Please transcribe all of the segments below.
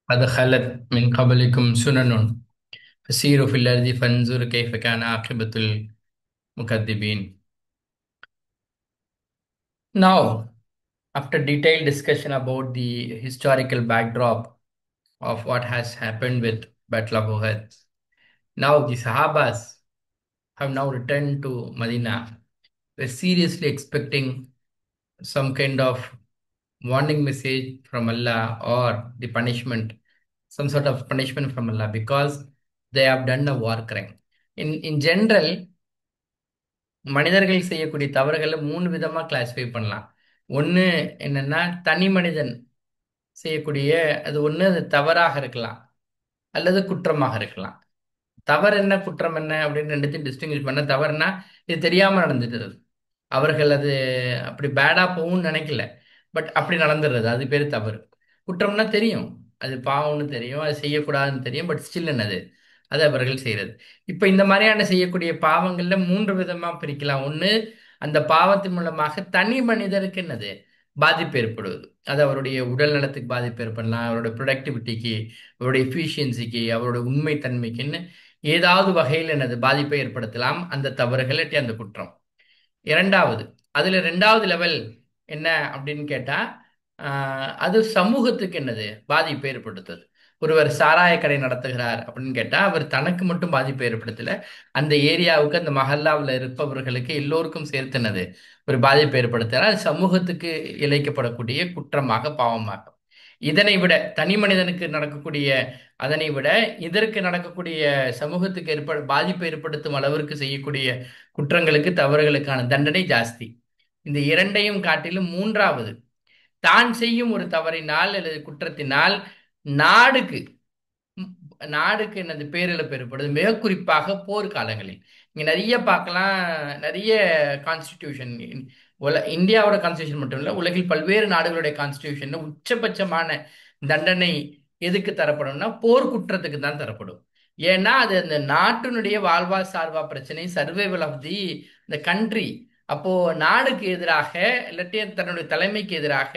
قد خلت من قبلكم سنن فسيروا في الأرض فانظروا كيف كان عاقبة المكذبين. Now, after detailed discussion about the historical backdrop of what has happened with Battle of Uhud, now the Sahabas have now returned to Medina. We're seriously expecting some kind of warning message from Allah or the punishment, some sort of punishment from Allah because they have done a war crime. In general, மனிதர்கள் செய்யக்கூடிய தவறுகளை மூணு விதமா classify பண்ணலாம். ஒண்ணு என்னன்னா, தனி மனிதன் செய்யக்கூடிய அது ஒண்ணு அது தவறாக இருக்கலாம் அல்லது குற்றமாக இருக்கலாம். தவறு என்ன குற்றம் என்ன அப்படின்னு ரெண்டுத்தையும் டிஸ்டிங்விஷ் பண்ண. தவறுனா இது தெரியாம நடந்துடுறது, அவர்கள் அது அப்படி பேடா போகும்னு நினைக்கல, பட் அப்படி நடந்துடுறது, அது பேர் தவறு. குற்றம்னா தெரியும், அது பாவம்னு தெரியும், அது செய்யக்கூடாதுன்னு தெரியும், பட் ஸ்டில் என்னது, அது அவர்கள் செய்யறது. இப்ப இந்த மாதிரியான செய்யக்கூடிய பாவங்கள்ல மூன்று விதமா பிரிக்கலாம். ஒண்ணு, அந்த பாவத்தின் மூலமாக தனி மனிதருக்கு என்னது பாதிப்பு ஏற்படுவது. அது அவருடைய உடல் நலத்துக்கு பாதிப்பு ஏற்படலாம், அவருடைய ப்ரொடக்டிவிட்டிக்கு, அவருடைய எஃபிஷியன்சிக்கு, அவருடைய உண்மை தன்மைக்குன்னு ஏதாவது வகையில் என்னது பாதிப்பை ஏற்படுத்தலாம் அந்த தவறுகள் இல்லாட்டி அந்த குற்றம். இரண்டாவது, அதுல ரெண்டாவது லெவல் என்ன அப்படின்னு கேட்டா, அது சமூகத்துக்கு என்னது பாதிப்பை ஏற்படுத்துது. ஒருவர் சாராய கடை நடத்துகிறார் அப்படின்னு கேட்டா, அவர் தனக்கு மட்டும் பாதிப்பை ஏற்படுத்தல, அந்த ஏரியாவுக்கு, அந்த மஹல்லாவில் இருப்பவர்களுக்கு எல்லோருக்கும் சேர்த்துனது ஒரு பாதிப்பை ஏற்படுத்துகிறார். அது சமூகத்துக்கு இழைக்கப்படக்கூடிய குற்றமாக, பாவமாக. இதனை விட தனி மனிதனுக்கு நடக்கக்கூடிய, அதனை விட இதற்கு நடக்கக்கூடிய சமூகத்துக்கு பாதிப்பை ஏற்படுத்தும் அளவிற்கு செய்யக்கூடிய குற்றங்களுக்கு, தவறுகளுக்கான தண்டனை ஜாஸ்தி. இந்த இரண்டையும் காட்டிலும் மூன்றாவது, தான் செய்யும் ஒரு தவறினால் அல்லது குற்றத்தினால் நாடுக்கு ம், நாடுக்கு என்னது பேரிழப்பு ஏற்படுது. மிக குறிப்பாக போர்க்காலங்களில் இங்க நிறைய பார்க்கலாம். நிறைய கான்ஸ்டிடியூஷன், இந்தியாவோட கான்ஸ்டிடியூஷன் மட்டும் இல்ல, உலகில் பல்வேறு நாடுகளுடைய கான்ஸ்டிடியூஷன் உச்சபட்சமான தண்டனை எதுக்கு தரப்படும்னா போர் குற்றத்துக்கு தான் தரப்படும். ஏன்னா அது அந்த நாட்டினுடைய வாழ்வா சார்பா பிரச்சனை, சர்வைவல் ஆஃப் தி இந்த கண்ட்ரி. அப்போ நாடுக்கு எதிராக இல்லாட்டி தன்னுடைய தலைமைக்கு எதிராக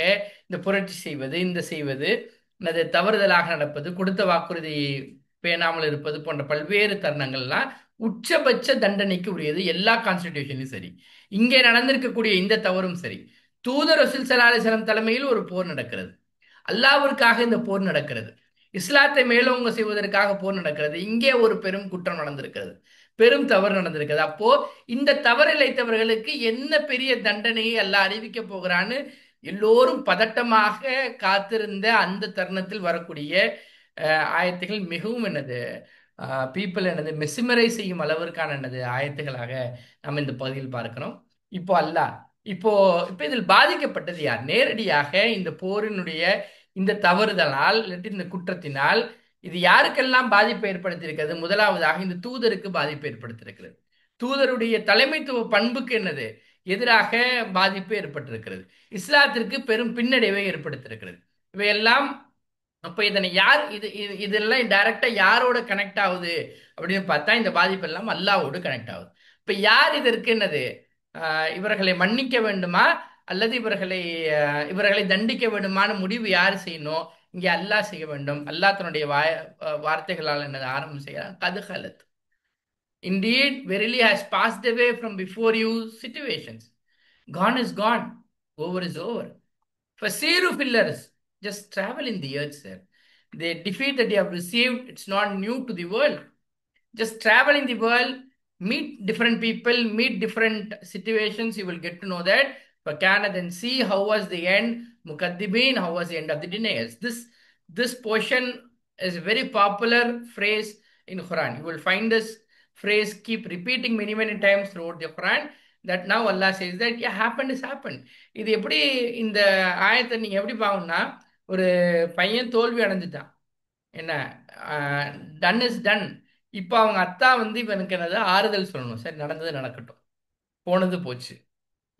இந்த புரட்சி செய்வது, இந்த செய்வது, அது தவறுதலாக நடப்பது, கொடுத்த வாக்குறுதி பேணாமல் இருப்பது போன்ற பல்வேறு தருணங்கள்லாம் உச்சபட்ச தண்டனைக்கு உரியது எல்லா கான்ஸ்டிடியூஷன்லையும் சரி. இங்கே நடந்திருக்கக்கூடிய இந்த தவறும் சரி. தூதர் ரசூல் ஸல்லல்லாஹு அலைஹி வஸல்லம் தலைமையில் ஒரு போர் நடக்கிறது, அல்லாஹ்விற்காக இந்த போர் நடக்கிறது, இஸ்லாத்தை மேலோங்க செய்வதற்காக போர் நடக்கிறது. இங்கே ஒரு பெரும் குற்றம் நடந்திருக்கிறது, பெரும் தவறு நடந்திருக்கிறது. அப்போ இந்த தவறு இழைத்தவர்களுக்கு என்ன பெரிய தண்டனையை அல்லாஹ் அறிவிக்க போகிறான்னு எல்லோரும் பதட்டமாக காத்திருந்த அந்த தருணத்தில் வரக்கூடிய ஆயத்துகள் மிகவும் என்னது, பீப்புள் என்னது மெசிமரை செய்யும் அளவிற்கான என்னது ஆயத்துகளாக நம்ம இந்த பகுதியில் பார்க்கிறோம். இப்போ அல்லாஹ், இப்போ இப்போ இதில் பாதிக்கப்பட்டது யார்? நேரடியாக இந்த போரினுடைய இந்த தவறுதலால் இல்லாட்டி இந்த குற்றத்தினால் இது யாருக்கெல்லாம் பாதிப்பை ஏற்படுத்தியிருக்கிறது? முதலாவதாக இந்த தூதருக்கு பாதிப்பு ஏற்படுத்தியிருக்கிறது. தூதருடைய தலைமைத்துவ பண்புக்கு என்னது எதிராக பாதிப்பு ஏற்பட்டிருக்கிறது. இஸ்லாத்திற்கு பெரும் பின்னடைவை ஏற்படுத்தியிருக்கிறது. இவையெல்லாம் அப்ப இதனை யார், இதெல்லாம் டைரக்டா யாரோட கனெக்ட் ஆகுது அப்படின்னு பார்த்தா, இந்த பாதிப்பு எல்லாம் அல்லாஹ்வோடு கனெக்ட் ஆகுது. இப்ப யார் இதற்கு என்னது, இவர்களை மன்னிக்க வேண்டுமா அல்லது இவர்களை தண்டிக்க வேண்டுமான முடிவு யார் செய்யணும்? இங்கே அல்லாஹ் செய்ய வேண்டும். அல்லாஹ் தன்னுடைய வார்த்தைகளால் என்னது ஆரம்பம் செய்யறான். கது ஹலத், indeed verily has passed away from before you situations. Gone is gone, over is over. Fasiru fillers, just travel in the earth, sir. The defeat that you have received, it's not new to the world. Just travel in the world, meet different people, meet different situations, you will get to know that. Fakana, then see how was the end, Mukaddibin, how was the end of the deniers. This portion is a very popular phrase in Quran. You will find this phrase keep repeating many, many times throughout the Quran. That now Allah says that yeah, happened is happened. இது எப்படி இந்த ஆயத்தை நீங்க எப்படி பாக்கணும்னா, ஒரு பையன் தோல்வி அடைஞ்சிட்டான், என்ன, டன் இஸ் டன். இப்போ அவங்க அத்தா வந்து இவனுக்கு என்னது ஆறுதல் சொல்லணும். சரி, நடந்தது நடக்கட்டும், போனது போச்சு,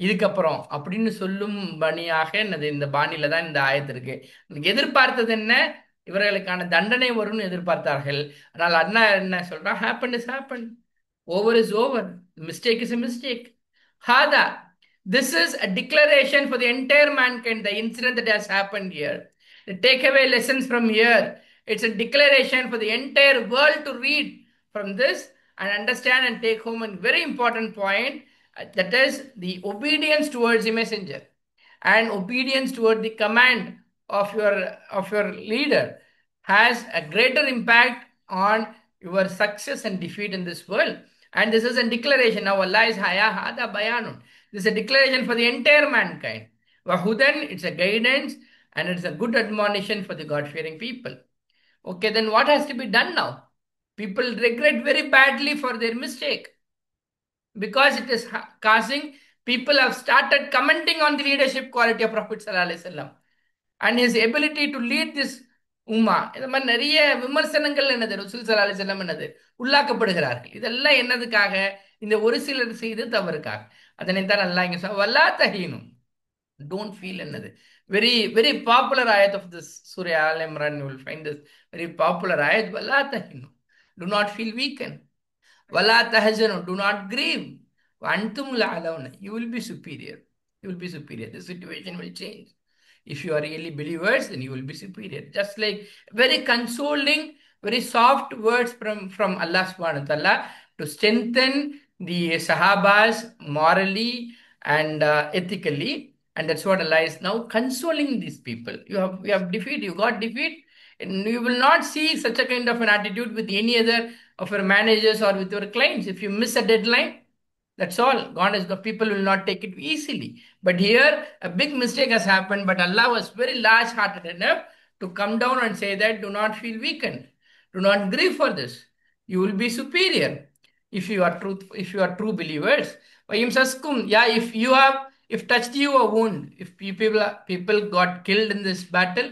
இதுக்கப்புறம் அப்படின்னு சொல்லும் பணியாக என்னது இந்த பாணியில தான் இந்த ஆயத்து இருக்கு. எதிர்பார்த்தது என்ன? இவர்களுக்கான தண்டனை வரும்னு எதிர்பார்த்தார்கள். ஆனால் அண்ணா என்ன சொல்றான்? Happen is happen, over is over, mistake is a mistake. ஹாதா, this is a declaration for the entire mankind, the incident that has happened here. Take away lessons from here. It's a declaration for the entire world to read from this and understand and take home a very important point, that is the obedience towards the messenger and obedience toward the command of your leader has a greater impact on your success and defeat in this world. And this is a declaration. Now Allah is haya hada bayanun. This is a declaration for the entire mankind. Wahudan, it's a guidance and it's a good admonition for the God-fearing people. Okay, then what has to be done now? People regret very badly for their mistake because it is causing people have started commenting on the leadership quality of Prophet Sallallahu Alaihi Wasallam and his ability to lead this உம்மா. இந்த மாதிரி நிறைய விமர்சனங்கள் என்னது ரசூல் ஸல்லல்லாஹு அலைஹி வஸல்லம் என்னது உள்ளாக்கப்படுகிறார்கள். இதெல்லாம் என்னதுக்காக? இந்த ஒரு சிலர் செய்து தவறுக்காக. அதனைத்தான் அல்லாஹ் இங்க சொல்ல வல்லா தஹீனும், don't feel என்னது very very popular ayat of this Surah Al Imran. You will find this very popular ayat. வல்லா தஹீனும், do not feel weakened. வலா தஹஜனு, do not grieve. வஅன்தும் லஅலவுன, you will be superior. You will be superior. The situation will change. If you are really believers, then you will be superior. Just like very consoling, very soft words from Allah subhanahu wa ta'ala to strengthen the Sahabas morally and ethically. And that's what Allah is now consoling these people. You have defeat, you got defeat, and you will not see such a kind of an attitude with any other of your managers or with your clients. If you miss a deadline, that's all. God is the people will not take it easily. But here a big mistake has happened, but Allah was very large-hearted enough to come down and say that do not feel weakened. Do not grieve for this. You will be superior if you are true believers. Yeah, if touched you a wound, if people got killed in this battle,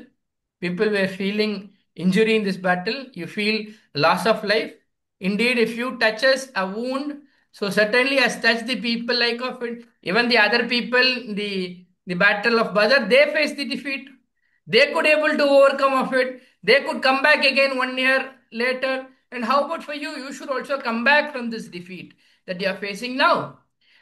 people were feeling injury in this battle, you feel loss of life. Indeed, if you touches a wound, so certainly has touched the people like of it. Even the other people, the battle of Badr, they faced the defeat. They could able to overcome of it. They could come back again 1 year later. And how about for you? You should also come back from this defeat that you are facing now.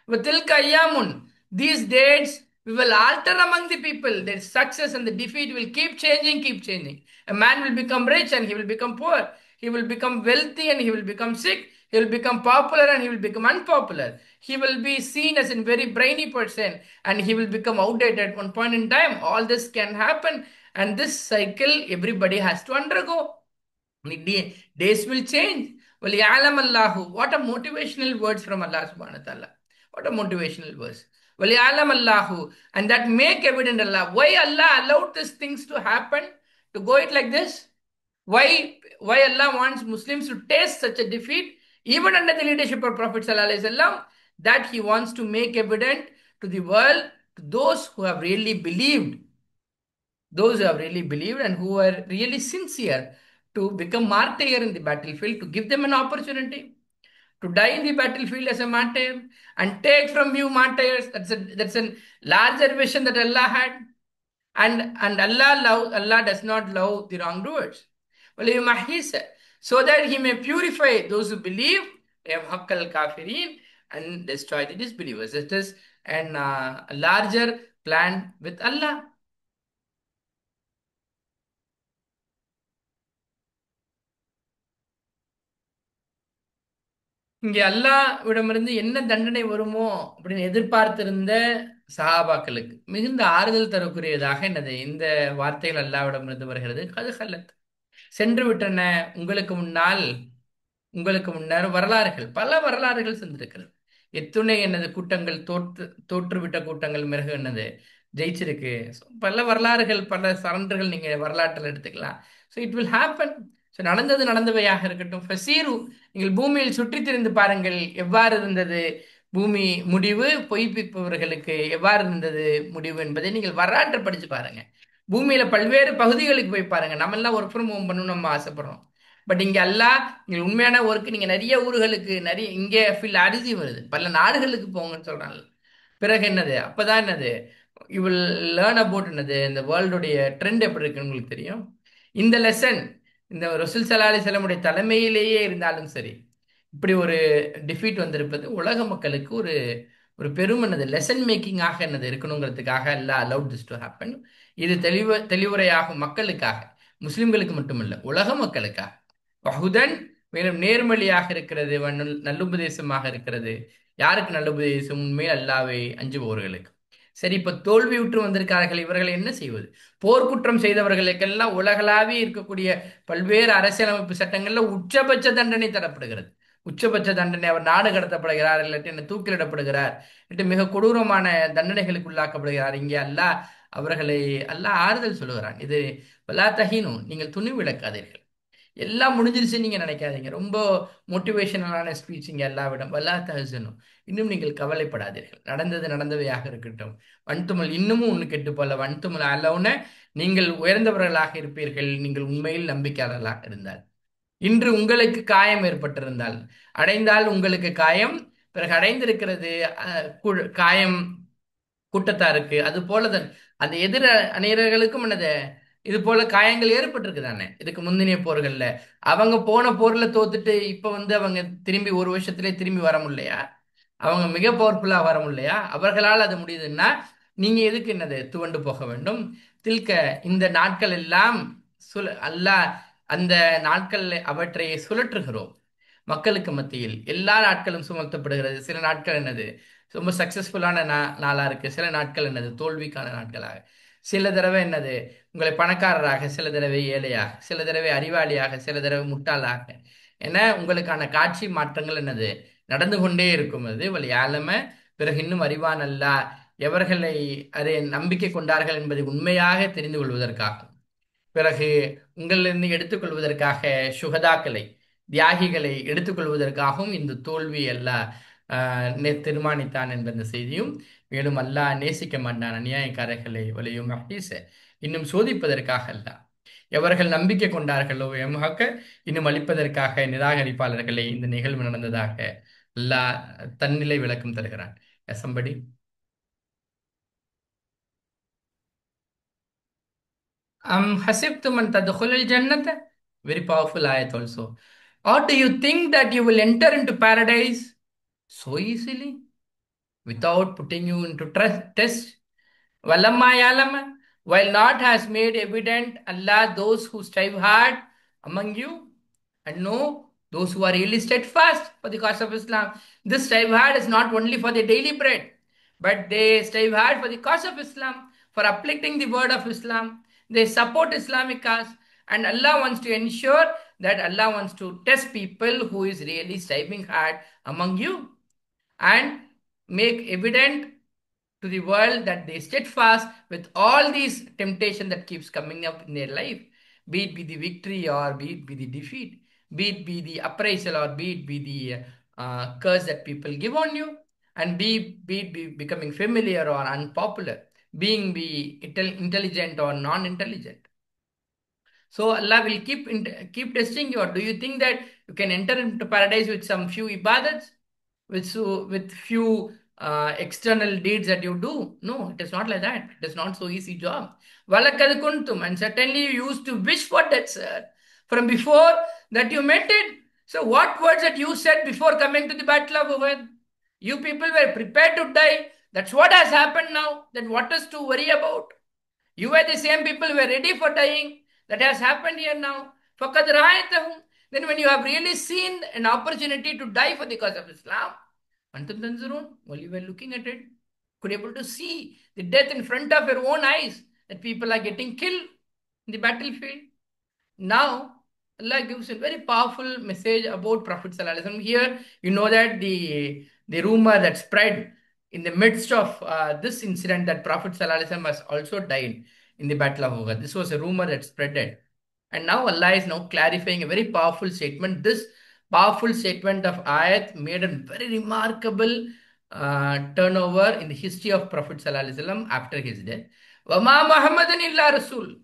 وَتِلْكَ أَيَّامٌ, these dates we will alter among the people. Their success and the defeat will keep changing, keep changing. A man will become rich and he will become poor. He will become wealthy and he will become sick. He will become popular and he will become unpopular. He will be seen as a very brainy person and he will become outdated at one point in time. All this can happen, and this cycle everybody has to undergo. The days will change. وَلِيَعْلَمَ اللَّهُ, what a motivational words from Allah subhanahu wa ta'ala. What a motivational verse. وَلِيَعْلَمَ اللَّهُ, and that make evident Allah. Why Allah allowed these things to happen, to go it like this? Why Allah wants Muslims to taste such a defeat, even under the leadership of Prophet Sallallahu Alaihi Wasallam, that he wants to make evident to the world, to those who have really believed, and who are really sincere to become martyr in the battlefield, to give them an opportunity to die in the battlefield as a martyr and take from you martyrs. That's a larger vision that Allah had. And Allah does not love the wrongdoers. So that he may purify those who believe, haqqal kafirin, and destroy the disbelievers. It is a larger plan with Allah. இங்கே அல்லாஹ்விடமிருந்து என்ன தண்டனை வருமோ அப்படின்னு எதிர்பார்த்திருந்த சஹாபாக்களுக்கு மிகுந்த ஆறுதல் தரக்கூடியதாக என்னது இந்த வார்த்தைகள் அல்லாஹ்விடமிருந்து வருகிறது. அது ஹல்லத், சென்று விட்டன உங்களுக்கு முன்னர் வரலாறுகள், பல வரலாறுகள் சென்றிருக்கிறது. எத்துணை என்னது கூட்டங்கள் தோற்றுவிட்ட கூட்டங்கள் மிருக என்னது ஜெயிச்சிருக்கு. பல வரலாறுகள், பல சரண்டர்கள் நீங்க வரலாற்றில் எடுத்துக்கலாம். So it will happen. So நடந்தவையாக இருக்கட்டும். ஃபசீரு, நீங்கள் பூமியில் சுற்றி திரிந்து பாருங்கள் எவ்வாறு இருந்தது பூமி முடிவு, பொய்ப்பிப்பவர்களுக்கு எவ்வாறு இருந்தது முடிவு என்பதை நீங்கள் வரலாற்றை படிச்சு பாருங்க. பூமியில பல்வேறு பகுதிகளுக்கு போய் பாருங்க. நம்ம எல்லாம் ஒர்க் ஃப்ரம் ஹோம் பண்ணணும் நம்ம ஆசைப்படுறோம். பட் இங்க எல்லாம் நீங்கள் உண்மையான ஒர்க், நீங்க நிறைய ஊர்களுக்கு நிறைய இங்கே ஃபீல் அரிசி வருது, பல நாடுகளுக்கு போங்கன்னு சொல்றாங்க. பிறகு என்னது அப்பதான் என்னது யூ வில் லேர்ன் அபவுட் என்னது இந்த வேர்ல்டுடைய ட்ரெண்ட் எப்படி இருக்குன்னு உங்களுக்கு தெரியும். இந்த லெசன் இந்த ரசூல் ஸல்லல்லாஹு அலைஹி வஸல்லமுடைய தலைமையிலேயே இருந்தாலும் சரி, இப்படி ஒரு டிஃபீட் வந்திருப்பது உலக மக்களுக்கு ஒரு ஒரு பெரும் என்னது லெசன் மேக்கிங்காக என்னது இருக்கணுங்கிறதுக்காக எல்லாம் அலவுட் திஸ் டு ஹேப்பன். இது தெளிவுரையாகும் மக்களுக்காக. முஸ்லிம்களுக்கு மட்டுமல்ல, உலக மக்களுக்காக. வஹுதன், மேலும் நேர்மொழியாக இருக்கிறது, நல்லுபதேசமாக இருக்கிறது. யாருக்கு நல்லுபதேசம்? உண்மையில் அல்லாஹ்வை அஞ்சுபவர்களுக்கு. சரி, இப்ப தோல்வி உற்று வந்திருக்கார்கள், இவர்களை என்ன செய்வது? போர்க்குற்றம் செய்தவர்களுக்கெல்லாம் உலகளாவிய இருக்கக்கூடிய பல்வேறு அரசியலமைப்பு சட்டங்கள்ல உச்சபட்ச தண்டனை தரப்படுகிறது. உச்சபட்ச தண்டனை, அவர் நாடு கடத்தப்படுகிறார், இல்லாட்டி என்ன தூக்கிலிடப்படுகிறார், இல்லாட்டி மிக கொடூரமான தண்டனைகளுக்கு உள்ளாக்கப்படுகிறார். இங்கே அல்லாஹ் அவர்களை அல்லாஹ் ஆறுதல் சொல்லுகிறான். இது வலா தஹீனு, நீங்கள் துணிவு இழக்காதீர்கள். எல்லாம் முடிஞ்சிருச்சு நீங்க நினைக்காதீங்க. ரொம்ப மோட்டிவேஷனலான ஸ்பீச் இங்க எல்லாவிடம். வல்லா தஹ்சனு, இன்னும் நீங்கள் கவலைப்படாதீர்கள். நடந்தது நடந்தவையாக இருக்கட்டும். வன்துமல், இன்னமும் ஒண்ணு கெட்டு போல. வன்துமல் அல்லவுன, நீங்கள் உயர்ந்தவர்களாக இருப்பீர்கள், நீங்கள் உண்மையில் நம்பிக்கையாளர்களாக இருந்தால். இன்று உங்களுக்கு காயம் ஏற்பட்டிருந்தால், அடைந்தால் உங்களுக்கு காயம், பிறகு அடைந்திருக்கிறது காயம் கூட்டத்தாருக்கு, அது போலதான் அந்த எதிர அணியர்களுக்கும் என்னது, இது போல காயங்கள் ஏற்பட்டிருக்கு தானே இதுக்கு முந்தினிய போர்கள்ல. அவங்க போன போர்ல தோத்துட்டு இப்ப அவங்க திரும்பி ஒரு வருஷத்திலே திரும்பி வர முடியலையா? அவங்க மிக பவர்ஃபுல்லா வர முடியலையா? அவர்களால் அது முடியுதுன்னா நீங்க எதுக்கு என்னது துவண்டு போக வேண்டும்? தில்க, இந்த நாட்கள் எல்லாம் அல்லாஹ் அந்த நாட்கள் அவற்றை சுழற்றுகிறோம். மக்களுக்கு மத்தியில் எல்லா நாட்களும் சுமத்தப்படுகிறது. சில நாட்கள் என்னது ரொம்ப சக்சஸ்ஃபுல்லான நாளா இருக்கு, சில நாட்கள் என்னது தோல்விக்கான நாட்களாக. சில தடவை என்னது உங்களை பணக்காரராக, சில தடவை ஏழையாக, சில தடவை அறிவாளியாக, சில தடவை முட்டாளாக என உங்களுக்கான காட்சி மாற்றங்கள் என்னது நடந்து கொண்டே இருக்கும். அது வழி ஆலம, பிறகு இன்னும் அறிவான் அல்ல எவர்களை அதை நம்பிக்கை கொண்டார்கள் என்பதை உண்மையாக தெரிந்து கொள்வதற்காக, பிறகு உங்களிலிருந்து எடுத்துக்கொள்வதற்காக, சுகதாக்களை, தியாகிகளை எடுத்துக்கொள்வதற்காகவும் இந்த தோல்வி அல்லாஹ் தீர்மானித்தான் என்ற இந்த செய்தியும். மேலும் அல்லாஹ் நேசிக்க மாட்டான் அநியாயக்காரர்களை வலியும் ஹீஸ, இன்னும் சோதிப்பதற்காக அல்ல. எவர்கள் நம்பிக்கை கொண்டார்களோ எமஹக்க, இன்னும் அளிப்பதற்காக நிராகரிப்பாளர்களை இந்த நிகழ்வு நடந்ததாக அல்லாஹ் தன்னிலை விளக்கம் தருகிறான். எசம்படி hasibtum an tadkhulul jannata. Very powerful ayat also. Or do you think that you will enter into paradise so easily without putting you into test? Walamma yalama, while not has made evident Allah those who strive hard among you, and know those who are really steadfast for the cause of Islam. This strive hard is not only for the daily bread, but they strive hard for the cause of Islam, for uplifting the word of Islam. They support Islamic cause, and Allah wants to ensure that Allah wants to test people who is really striving hard among you, and make evident to the world that they steadfast with all these temptation that keeps coming up in their life, be it be the victory or be it be the defeat, be it be the appraisal or be it be the curse that people give on you, and be it be becoming familiar or unpopular, being be intelligent or non-intelligent. So Allah will keep testing you. Or do you think that you can enter into paradise with some few ibadats, with few external deeds that you do? No, it is not like that. It is not so easy job. Walakad kuntum, and certainly you used to wish for that, sir, from before that you met it. So what words that you said before coming to the battle of Uhud? You people were prepared to die. That's what has happened now. Then what is to worry about? You were the same people who were ready for dying. That has happened here now. فَقَدْ رَأَيْتَهُمْ. Then when you have really seen an opportunity to die for the cause of Islam, أَنْتُمْ تَنْظُرُونَ, while you were looking at it, could be able to see the death in front of your own eyes, that people are getting killed in the battlefield. Now, Allah gives a very powerful message about Prophet Sallallahu Alaihi Wasallam. Here, you know that the rumor that spread in the midst of this incident, that Prophet Sallallahu Alaihi Wasallam has also died in the Battle of Uhud. This was a rumor that spreaded. And now Allah is now clarifying a very powerful statement. This powerful statement of ayat made a very remarkable turnover in the history of Prophet Sallallahu Alaihi Wasallam after his death. وَمَا مُحَمَّدٌ إِلَّا رَسُولٌ.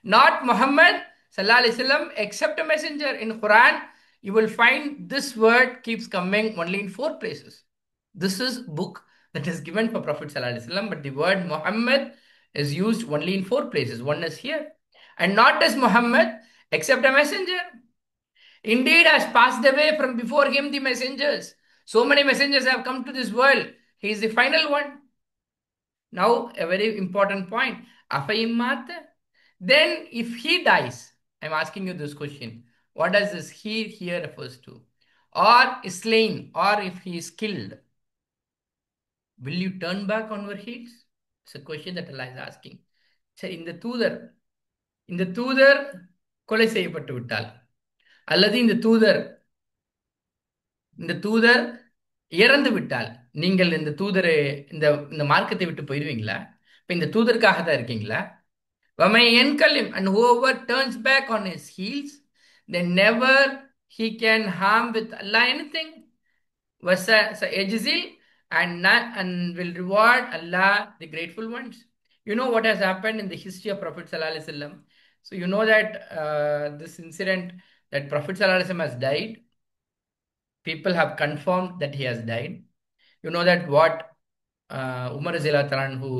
Not Muhammad Sallallahu Alaihi Wasallam except a messenger. In Quran, you will find this word keeps coming only in 4 places. This is book that is given for Prophet Sallallahu Alaihi Wasallam, but the word Muhammad is used only in 4 places. One is here. And not as Muhammad except a messenger. Indeed, has passed away from before him the messengers. So many messengers have come to this world. He is the final one. Now, a very important point. Then, if he dies, I'm asking you this question. What does this he here refers to? Or is slain, or if he is killed, will you turn back on your heels? It's a question that Allah is asking. சரி, இந்த தூதர் கொலை செய்யப்பட்டு விட்டால், அல்லது இந்த தூதர் இறந்து விட்டால், நீங்கள் இந்த தூதரை இந்த இந்த மார்க்கத்தை விட்டு போயிடுவீங்களா? இப்ப இந்த தூதருக்காக தான் இருக்கீங்களா? وَمَن يَنْقَلِبْ, and whoever turns back on his heels, then never he can harm with Allah anything. وَسَيَجْزِي, and will reward Allah the grateful ones. You know what has happened in the history of Prophet Sallallahu Alaihi Wasallam. So you know that this incident, that Prophet Sallallahu Alaihi Wasallam has died. People have confirmed that he has died. You know that what Umar Zilataran, who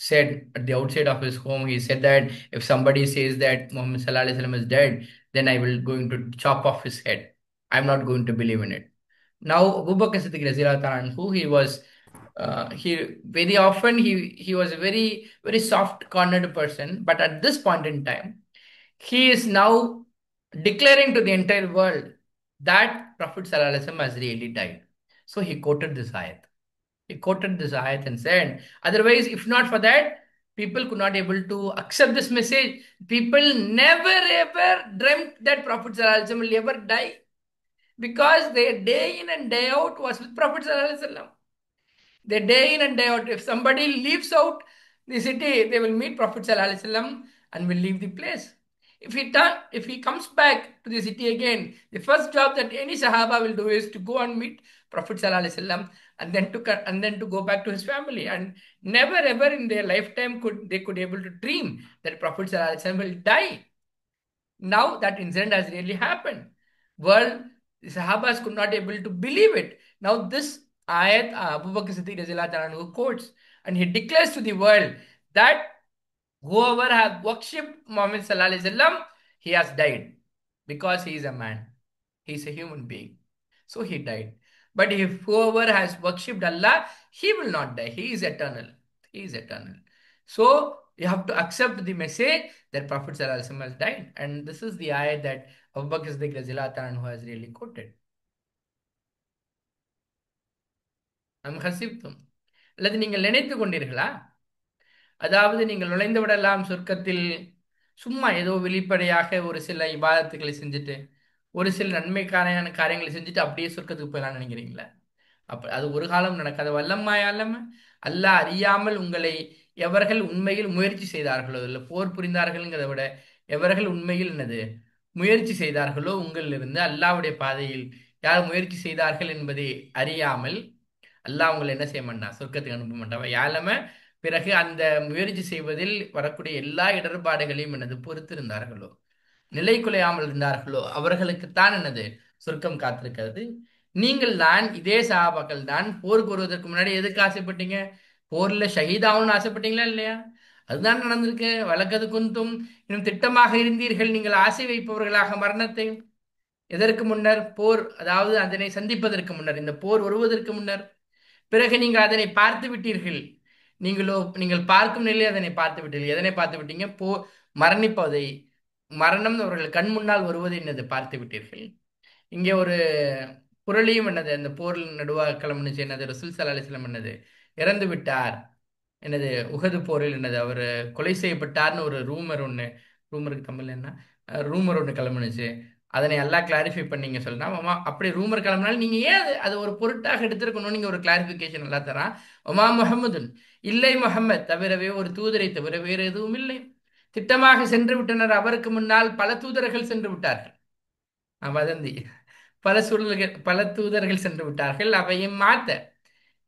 said at the outside of his home, he said that if somebody says that Muhammad Sallallahu Alaihi Wasallam is dead, then I will going to chop off his head. I'm not going to believe in it. Now, Abu Bakr Siddiq Razilataran, who he was, he very often he was a very very soft cornered person, but at this point in time, he is now declaring to the entire world that Prophet Sallallahu Alaihi Wasallam has really died. So he quoted this ayat. He quoted this ayat and said, otherwise, if not for that, people could not able to accept this message. People never ever dreamt that Prophet Sallallahu Alaihi Wasallam will ever die, because their day in and day out was with Prophet Sallallahu Alaihi Wasallam. Their day in and day out. If somebody leaves out the city, they will meet Prophet Sallallahu Alaihi Wasallam and will leave the place. If he comes back to the city again, the first job that any Sahaba will do is to go and meet Prophet Sallallahu Alaihi Wasallam, and then to go back to his family. And never ever in their lifetime could they able to dream that Prophet Sallallahu Alaihi Wasallam will die. Now that incident has really happened. World, the Sahabas could not able to believe it. Now this ayat Abu Bakr Siddiq Radhiyallahu anhu quotes, and he declares to the world that whoever has worshipped Muhammad Sallallahu Alaihi Wasallam, he has died, because he is a man. He is a human being. So he died. But if whoever has worshipped Allah, he will not die. He is eternal. He is eternal. So you have to accept the message that Prophet Sallallahu Alaihi Wasallam has died. And this is the ayat that Abu Bakr Siddiq Radhiyallahu anhu has really quoted. அம் ஹசிப்தும், அல்லது நீங்கள் நினைத்து கொண்டீர்களா? அதாவது நீங்கள் நுழைந்து விடலாம் சொர்க்கத்தில், சும்மா ஏதோ வெளிப்படையாக ஒரு சில இபாதத்துக்களை செஞ்சுட்டு, ஒரு சில நன்மைக்கான காரியங்களை செஞ்சுட்டு அப்படியே சொர்க்கத்துக்கு போயிடலாம்னு நினைக்கிறீங்களா? அப்ப அது ஒரு காலம் நடக்காது. வல்லம்மாயாலம் அல்லாஹ் அறியாமல் உங்களை எவர்கள் உண்மையில் முயற்சி செய்தார்களோ, இல்லை போர் புரிந்தார்கள்ங்கிறத விட எவர்கள் உண்மையில் என்னது முயற்சி செய்தார்களோ, உங்களிலிருந்து அல்லாஹ்வுடைய பாதையில் யார் முயற்சி செய்தார்கள் என்பதை அறியாமல் அல்லாஹ் உங்களை என்ன செய்ய மாட்டான், சொர்க்கத்துக்கு அனுப்ப மாட்டான். யாழம பிறகு அந்த முயற்சி செய்வதில் வரக்கூடிய எல்லா இடர்பாடுகளையும் என்னது பொறுத்திருந்தார்களோ, நிலை குலையாமல் இருந்தார்களோ, அவர்களுக்குத்தான் என்னது சொர்க்கம் காத்திருக்கிறது. நீங்கள் தான், இதே சஹாபாக்கள் தான் போர் புரிவதற்கு முன்னாடி எதுக்கு ஆசைப்பட்டீங்க? போர்ல ஷஹீதாவுன்னு ஆசைப்பட்டீங்களா இல்லையா? அதுதான் நடந்திருக்கு. வழக்கது குந்தும் இன்னும் திட்டமாக இருந்தீர்கள், நீங்கள் ஆசை வைப்பவர்களாக மரணத்தை. எதற்கு முன்னர்? போர், அதாவது அதனை சந்திப்பதற்கு முன்னர், இந்த போர் வருவதற்கு முன்னர். பிறகு நீங்கள் அதனை பார்த்து விட்டீர்கள். நீங்கள் பார்க்கும் நிலையில் அதனை பார்த்து விட்டீர்கள். எதனை பார்த்து விட்டீங்க? மரணிப்பதை, மரணம் அவர்கள் கண் முன்னால் வருவதை என்னது பார்த்து விட்டீர்கள். இங்கே ஒரு புரளியும் என்னது, அந்த போரில் நடுவாக கிளம்புனுச்சு என்னது, ரசூல் ஸல்லல்லாஹு அலைஹி வஸல்லம் என்னது இறந்து விட்டார் என்னது, உஹது போரில் என்னது அவர் கொலை செய்யப்பட்டார்னு ஒரு ரூமருக்கு தமிழ் என்ன, ரூமர் ஒன்று கிளம்புனுச்சு. அதனை எல்லாம் கிளாரிஃபை பண்ணீங்க சொல்லினா, மாமா அப்படி ரூமர் கிளம்பினாலும் நீங்க ஏன் அது ஒரு பொருட்டாக எடுத்திருக்கணும்? நீங்க ஒரு கிளாரிஃபிகேஷன் எல்லாம் தரான். ஒமா முஹம்மதுன், இல்லை முஹம்மத் தவிரவே, ஒரு தூதரை தவிர வேறு எதுவும் இல்லை. திட்டமாக சென்று விட்டனர், அவருக்கு முன்னால் பல தூதர்கள் சென்று விட்டார்கள். வதந்தி, பல தூதர்கள் சென்று விட்டார்கள், அவையும் மாத்த.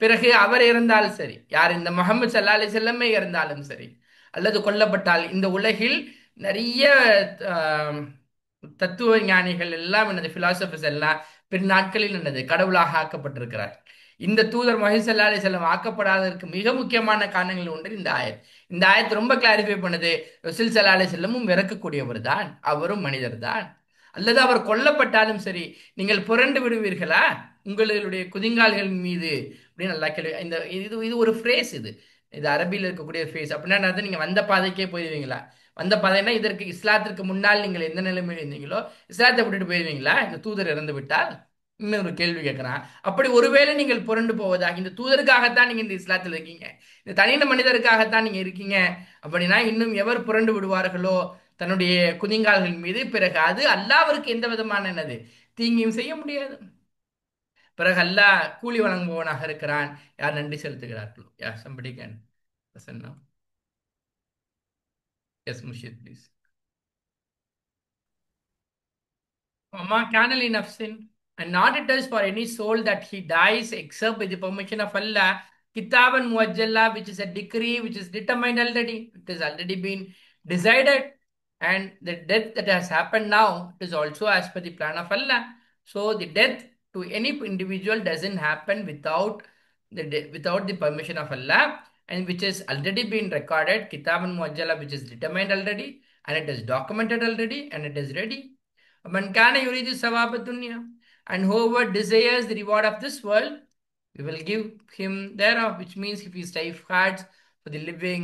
பிறகு அவர் இறந்தாலும் சரி, யார் இந்த முஹம்மது ஸல்லல்லாஹு அலைஹி வஸல்லம் இறந்தாலும் சரி, அல்லது கொல்லப்பட்டால், இந்த உலகில் நிறைய தத்துவ ஞானிகள் எல்லாம் என்னது, பிலாசபர்ஸ் எல்லாம் பின் நாட்களில் என்னது கடவுளாக ஆக்கப்பட்டிருக்கிறார். இந்த தூதர் முஹம்மது ஸல்லல்லாஹு அலைஹி வஸல்லம் ஆக்கப்படாததற்கு மிக முக்கியமான காரணங்கள் ஒன்று இந்த ஆயத். இந்த ஆயத் ரொம்ப கிளாரிஃபை பண்ணுது, ரசூல் ஸல்லல்லாஹு அலைஹி வஸல்லமும் இறக்கக்கூடியவர் தான், அவரும் மனிதர் தான். அல்லது அவர் கொல்லப்பட்டாலும் சரி, நீங்கள் புரண்டு விடுவீர்களா உங்களுடைய குதிங்கால்களின் மீது அப்படின்னு நல்லா கேள்வி. இது ஒரு ஃப்ரேஸ், இது அரபியில் இருக்கக்கூடிய ஃப்ரேஸ். அப்படின்னா நீங்க வந்த பாதைக்கே போயிடுவீங்களா? வந்த பாதைன்னா இதற்கு இஸ்லாத்திற்கு முன்னால் நீங்கள் எந்த நிலைமையில் இருந்தீங்களோ இஸ்லாத்தை விட்டுட்டு போயிருவீங்களா இந்த தூதர் இறந்து விட்டால்? இன்னொரு கேள்வி கேட்கிறான். அப்படி ஒருவேளை நீங்கள் புரண்டு போவதாக, இந்த தூதருக்காகத்தான் நீங்க இந்த இஸ்லாத்தில் இருக்கீங்க, இந்த தனித்த மனிதருக்காகத்தான் நீங்க இருக்கீங்க அப்படின்னா, இன்னும் எவர் புரண்டு விடுவார்களோ தன்னுடைய குதிங்கால்கள் மீது, பிறகு அது அல்லாஹ்விற்கு எந்த விதமான என்னது தீங்கியும் செய்ய முடியாது. பிறகு அல்லாஹ் கூலி வழங்குபவனாக இருக்கிறான் யார் நன்றி செலுத்துகிறார்களோ. யா somebody can listen now. Yes, Mushid, please. وَمَا كَانَ لِنَفْسٍ, and not it is for any soul that he dies except with the permission of Allah. Kitaban muajjala, which is a decree which is determined already. It has already been decided. And the death that has happened now, it is also as per the plan of Allah. So the death to any individual doesn't happen without without the permission of Allah, and which has already been recorded. Kitaban muajjala, which is determined already, and it is documented already, and it is ready. Man kana yuridu sawaba dunya, and whoever desires the reward of this world, we will give him thereof, which means if he strive hard for the living,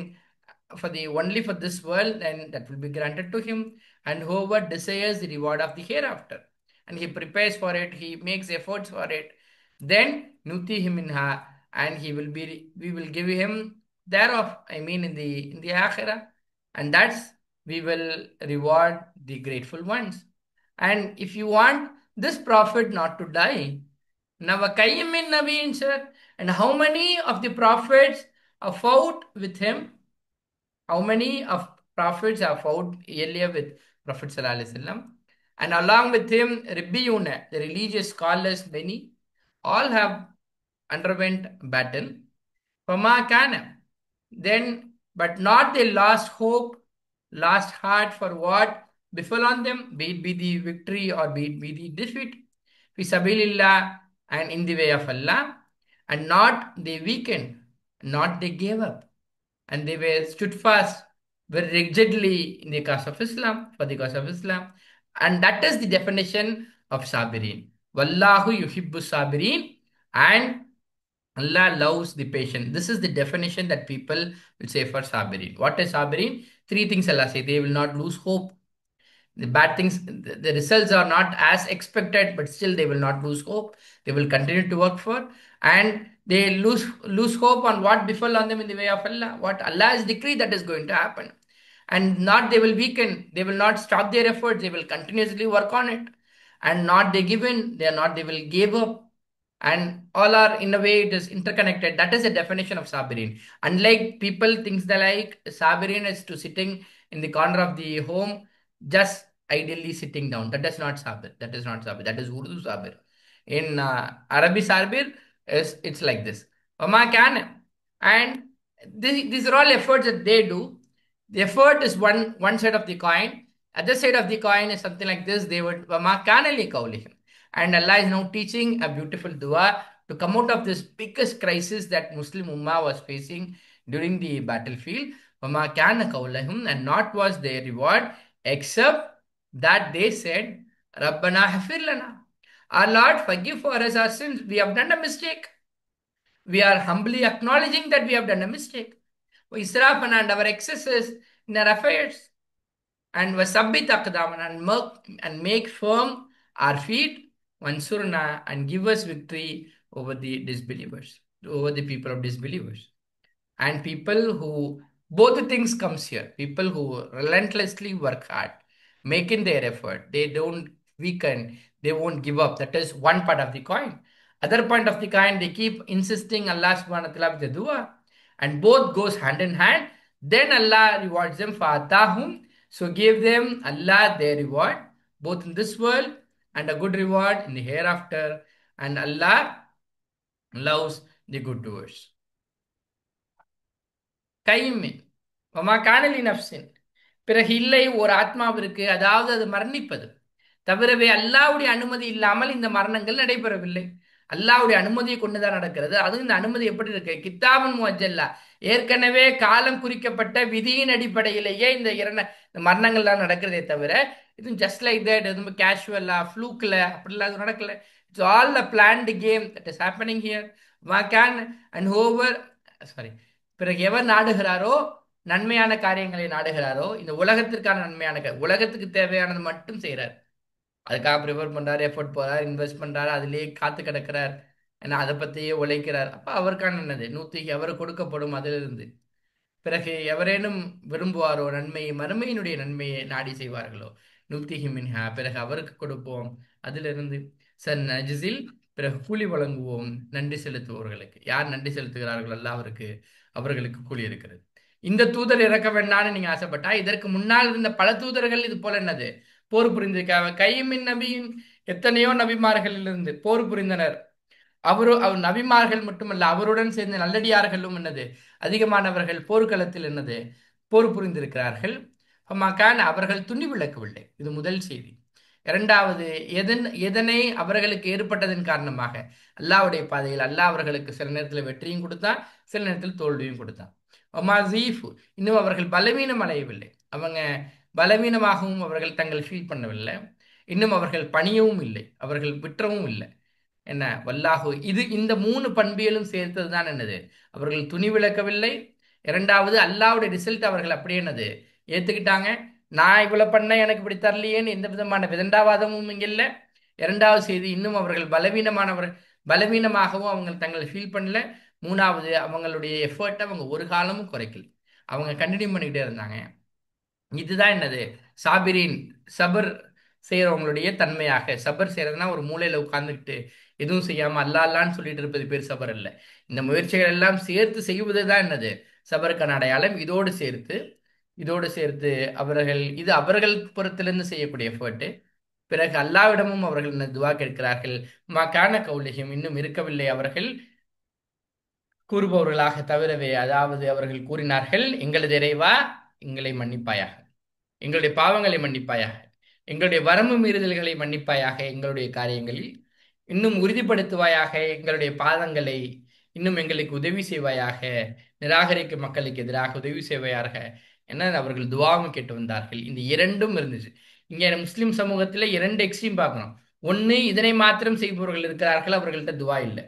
for the only for this world, then that will be granted to him. And whoever desires the reward of the hereafter, and he prepares for it, he makes efforts for it, then nuti him minha, and we will give him thereof. I mean in the akhirah, and that's we will reward the grateful ones. And if you want this prophet not to die, now Kayyimin Nabeen, sir, and how many of the prophets are fought with him? How many of prophets are fought earlier with Prophet Sallallahu Alaihi Wasallam? And along with him, Ribbiyuna, the religious scholars, many, all have underwent battle. Fama kana. Then, but not they lost hope, lost heart for what befell on them, be it be the victory or be it be the defeat. Fi sabilillah, and in the way of Allah, and not they weakened, not they gave up, and they were stood fast very rigidly in the cause of Islam, for the cause of Islam. And that is the definition of Sabirin. Wallahu yuhibbu Sabirin, and Allah loves the patient. This is the definition that people will say for Sabirin. What is Sabirin? Three things Allah say. They will not lose hope. The bad things, the results are not as expected, but still they will not lose hope. They will continue to work for, and they lose hope on what befell on them in the way of Allah. What Allah has decreed that is going to happen. And not they will weaken, they will not stop their efforts, they will continuously work on it. And not they give in, they will give up, and all are in a way it is interconnected. That is the definition of sabirin. Unlike people thinks that like sabirin is to sitting in the corner of the home, just ideally sitting down. That is not sabir. That is not sabir. That is Urdu sabir. In Arabi sabir, is it's like this. Wama can, and these are all efforts that they do. The effort is one side of the coin. Other side of the coin is something like this. They would wama kana li qawlihim. And Allah is now teaching a beautiful dua to come out of this biggest crisis that Muslim Ummah was facing during the battlefield. وَمَا كَانَ قَوْلَهُمْ, and not was their reward except that they said, رَبَّنَا حَفِرْ لَنَا, our Lord, forgive for us our sins. We have done a mistake. We are humbly acknowledging that we have done a mistake. وَإِسْرَافًا, and our excesses in our affairs. And وَثَبِّتْ أَقْدَامَنَا, and make firm our feet, Wansurna, and give us victory over the disbelievers, over the people of disbelievers. And people who, both the things comes here, people who relentlessly work hard, making their effort, they don't weaken, they won't give up. That is one part of the coin. Other point of the coin, they keep insisting Allah subhanahu wa ta'ala with the dua, and both goes hand in hand. Then Allah rewards them for atahum, so give them Allah their reward, both in this world and a good reward in the hereafter. And Allah loves the good doers. கைம்மின் வமா காணலி நப்சின், பிறகு இல்லை ஒரு ஆத்மாவிற்கு, அதாவது அது மரணிப்பது, தவிரவே அல்லாவுடைய அனுமதி இல்லாமல் இந்த மரணங்கள் நடைபெறவில்லை. அல்லாவுடைய அனுமதியை கொண்டுதான் நடக்கிறது. அதுவும் இந்த அனுமதி எப்படி இருக்கு? கித்தாபுன் முஅஜ்ஜலா, ஏற்கனவே காலம் குறிக்கப்பட்ட விதியின் அடிப்படையிலேயே இந்த மரணங்கள்லாம் நடக்கிறதே தவிர, இதுவும் ஜஸ்ட் லைக் தட், எதுவும் கேஷுவலா ஃப்ளூக்ல அப்படிலாம் எதுவும் நடக்கல. It's all a planned game that is happening here. மா கேன், அண்ட் ஹோவர், சாரி, பிறகு எவர் நாடுகிறாரோ நன்மையான காரியங்களை நாடுகிறாரோ, இந்த உலகத்திற்கான நன்மையான உலகத்துக்கு தேவையானது மட்டும் செய்றார். அதுக்காக ப்ரிப்பேர் பண்றாரு, எஃபோர்ட் போறார், இன்வெஸ்ட் பண்றாரு, அதிலேயே காத்து கிடக்கிறார். ஏன்னா அதை பத்தியே உழைக்கிறார். அப்ப அவருக்கான என்னது நூத்திக்கு அவர் கொடுக்கப்படும் அதிலிருந்து. பிறகு எவரேனும் விரும்புவாரோ நன்மையை, மறுமையினுடைய நன்மையை நாடி செய்வார்களோ, நுப்திஹி மின்ஹா, பிறகு அவருக்கு கொடுப்போம் அதிலிருந்து. சன் நஜ்ஸில், பிறகு கூலி வழங்குவோம் நன்றி செலுத்துபவர்களுக்கு. யார் நன்றி செலுத்துகிறார்களோ அல்லாஹ் அவர்களுக்கு கூலி இருக்கிறது. இந்த தூதர் இறக்க வேண்டாம்னு நீங்க ஆசைப்பட்டா, இதற்கு முன்னால் இருந்த பல தூதர்கள் இது போல என்னது போர் புரிந்திருக்காங்க. கையுமின் நபியின், எத்தனையோ நபிமார்களிலிருந்து போர் புரிந்தனர். அவர் நபிமார்கள் மட்டுமல்ல, அவருடன் சேர்ந்த நல்லடியார்களும் என்னது அதிகமானவர்கள் போர்க்களத்தில் என்னது போர் புரிந்திருக்கிறார்கள். மக்கான், அவர்கள் துணி விளக்கவில்லை. இது முதல் செய்தி. இரண்டாவது, எதனை அவர்களுக்கு ஏற்பட்டதன் காரணமாக அல்லாஹ்வுடைய பாதையில் அல்லாஹ் அவர்களுக்கு சில நேரத்தில் வெற்றியும் கொடுத்தான், சில நேரத்தில் தோல்வியும் கொடுத்தான். ஒமாசீஃப், இன்னும் அவர்கள் பலவீனம் அடையவில்லை. அவங்க பலவீனமாகவும் அவர்கள் தங்கள் ஃபீல் பண்ணவில்லை. இன்னும் அவர்கள் பணியவும் இல்லை, அவர்கள் விட்டுறவும் இல்லை. என்ன வல்லாஹு, இந்த மூணு பண்பியலும் சேர்த்தது தான் என்னது அவர்கள் துணி விளக்கவில்லை. இரண்டாவது, அல்லாஹ்வுடைய ரிசல்ட் அவர்கள் அப்படியே என்னது ஏத்துக்கிட்டாங்க. நான் இவ்வளவு பண்ண, எனக்கு இப்படி தரலையேன்னு எந்த விதமான விதண்டாவாதமும் இங்க இல்லை. இரண்டாவது செய்தி, இன்னும் அவர்கள் பலவீனமாகவும் அவங்க தங்களை ஃபீல் பண்ணல. மூணாவது, அவங்களுடைய எஃபர்ட்டை அவங்க ஒரு காலமும் குறைக்கல, அவங்க கண்டினியூ பண்ணிக்கிட்டே இருந்தாங்க. இதுதான் என்னது சாபிரின், சபர் செய்யறவங்களுடைய தன்மையாக. சபர் செய்யறதுனா ஒரு மூலையில உட்கார்ந்துக்கிட்டு எதுவும் செய்யாம அல்லா அல்லான்னு சொல்லிட்டு இருப்பது பேர் சபர் அல்ல. இந்த முயற்சிகள் எல்லாம் சேர்த்து செய்வது தான் என்னது சபருக்கான அடையாளம். இதோடு சேர்த்து அவர்கள் புறத்திலிருந்து செய்யக்கூடிய எஃபர்ட். பிறகு அல்லாவிடமும் அவர்கள் துவா கேட்கிறார்கள். மக்கான கௌலிகம், இன்னும் இருக்கவில்லை அவர்கள் கூறுபவர்களாக தவிரவே. அதாவது அவர்கள் கூறினார்கள், எங்களது இறைவா எங்களை மன்னிப்பாயாக, எங்களுடைய பாவங்களை மன்னிப்பாயாக, எங்களுடைய வரம்பு மீறுதல்களை மன்னிப்பாயாக, எங்களுடைய காரியங்களில் இன்னும் உறுதிப்படுத்துவாயாக, எங்களுடைய பாதங்களை இன்னும் எங்களுக்கு உதவி செய்வாயாக, நிராகரிக்கும் மக்களுக்கு எதிராக உதவி செய்வாயாக என அவர்கள் துவாவும் கேட்டு வந்தார்கள். இந்த இரண்டும் இருந்துச்சு. இங்க முஸ்லிம் சமூகத்துல இரண்டு எக்ஸ்ட்ரீம் பார்க்கணும். ஒண்ணு, இதனை மாத்திரம் செய்பவர்கள் இருக்கிறார்கள், அவர்கள்ட்ட துவா இல்லை.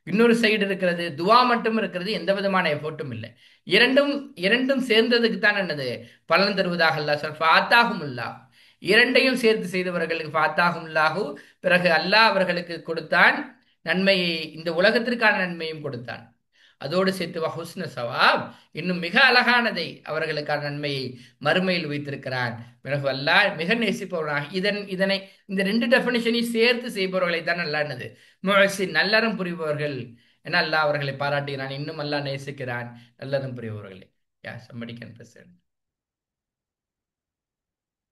இன்னொரு சைடு இருக்கிறது, துவா மட்டும் இருக்கிறது, எந்த விதமான எஃபோர்ட்டும் இல்லை. இரண்டும் இரண்டும் சேர்ந்ததுக்கு தான் என்னது பலன் தருவதாக அல்லாஹ் ஃபாத்தாகும் அல்லாஹ். இரண்டையும் சேர்த்து செய்தவர்களுக்கு ஃபாத்தாகும் அல்லாஹு, பிறகு அல்லாஹ் அவர்களுக்கு கொடுத்தான் நன்மையை, இந்த உலகத்திற்கான நன்மையும் கொடுத்தான். அதோடு சேர்த்து வஹுஸ்ன சவாப், இன்னும் மிக அழகானதை அவர்களுக்கான நன்மையை மறுமையில் வைத்திருக்கிறான். பிறகு அல்லாஹ் மிக நேசிப்பவனாக. இதனை இந்த ரெண்டு டெஃபினிஷனையும் சேர்த்து செய்பவர்களை தான் அல்லாஹ் என்னது முஹ்சின், நல்லறம் புரிபவர்கள் என அல்லாஹ் அவர்களை பாராட்டுகிறான். இன்னும் அல்லாஹ் நேசிக்கிறான் நல்லறம் புரிபவர்களை. யா, somebody can present.